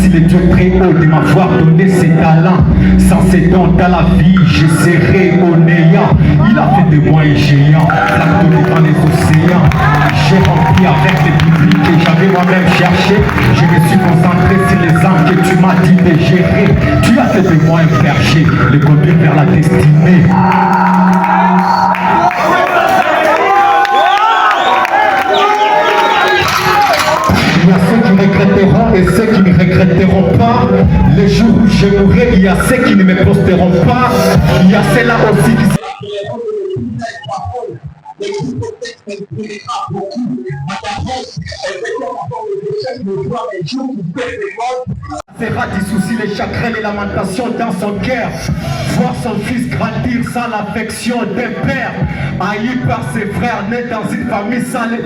Si le Dieu très haut de m'avoir donné ses talents, sans ses dons dans la vie, je serai au néant. Il a fait de moi un géant, plateau dans les océans. J'ai rempli avec les publics que j'avais moi-même cherché. Je me suis concentré sur les âmes que tu m'as dit de gérer. Tu as fait de moi un berger, le conduire vers la destinée. Il y a ceux qui regretteront et ceux qui ne regretteront pas. Le jour où je mourrai, il y a ceux qui ne me posteront pas. Il y a ceux-là aussi qui sera des soucis, les chagrins, les lamentations dans son cœur. Voir son fils grandir sans l'affection d'un père, haï par ses frères, né dans une famille salée,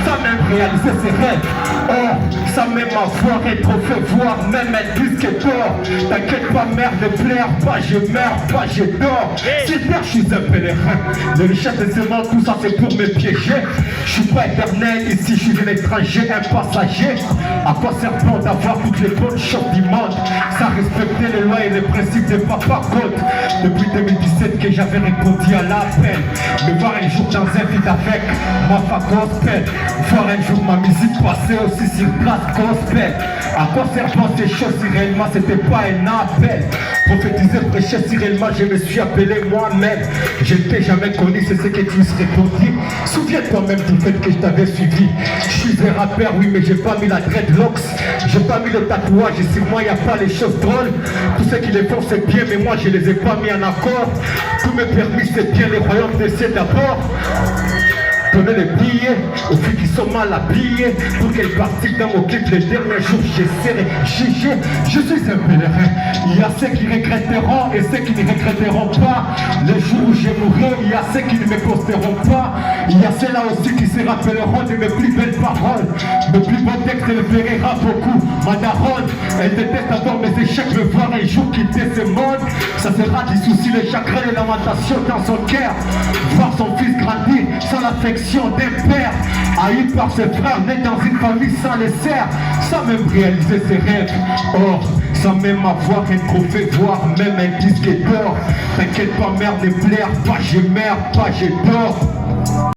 sans même réaliser ses rêves. Or, sans même avoir un trophée, voire même un disque d'or. T'inquiète pas, mère, ne pleure pas, je meurs pas, je dors. Sur terre, je suis un pèlerin. Les richesses de ce monde, tout ça c'est pour me piéger. Je suis pas éternel, ici je suis un étranger, un passager. À quoi sert-on d'avoir toutes les bonnes choses du monde sans respecter les lois et les principes de Papa God? Depuis 2017 que j'avais répondu à l'appel, me voir un jour dans un vide avec ma fa gospel, voir un jour ma musique passer aussi sur place gospel. À quoi servent ces choses si réellement c'était pas un appel? Prophétiser, prêcher si réellement je me suis appelé moi-même. Je ne t'ai jamais connu, c'est ce que tu me répondis. Souviens-toi même du fait que je t'avais suivi. Je suis un rappeur, oui, mais j'ai pas mis la dreadlocks. J'ai pas mis le tatouage et sur moi il n'y a pas les choses drôles. Tous ceux qui les font c'est bien, mais moi je les ai pas mis en accord. Tout me permis c'est bien, les royaumes de ciel d'abord. Donner les billets aux filles qui sont mal habillées pour qu'elles participent dans mon clip. Les derniers jours j'essaierai juger. Je suis un pèlerin. Il y a ceux qui regretteront et ceux qui ne regretteront pas. Le jour où je mourrai, il y a ceux qui ne me posteront pas. Il y a ceux-là aussi qui se rappelleront de mes plus belles paroles. Mes plus beaux textes, elle verra beaucoup. Ma daronne, elle déteste encore mes échecs. Me voir un jour quitter ce monde, ça sera des soucis, les chagrins, les lamentations dans son cœur. Voir son fils grandir sans l'affection d'un père, haï par ses frères, né dans une famille sans les serres, sans même réaliser ses rêves. Or, sans même avoir un trophée, voire même un disque d'or. T'inquiète pas, mère, ne pleure pas, je meurs pas, je dors.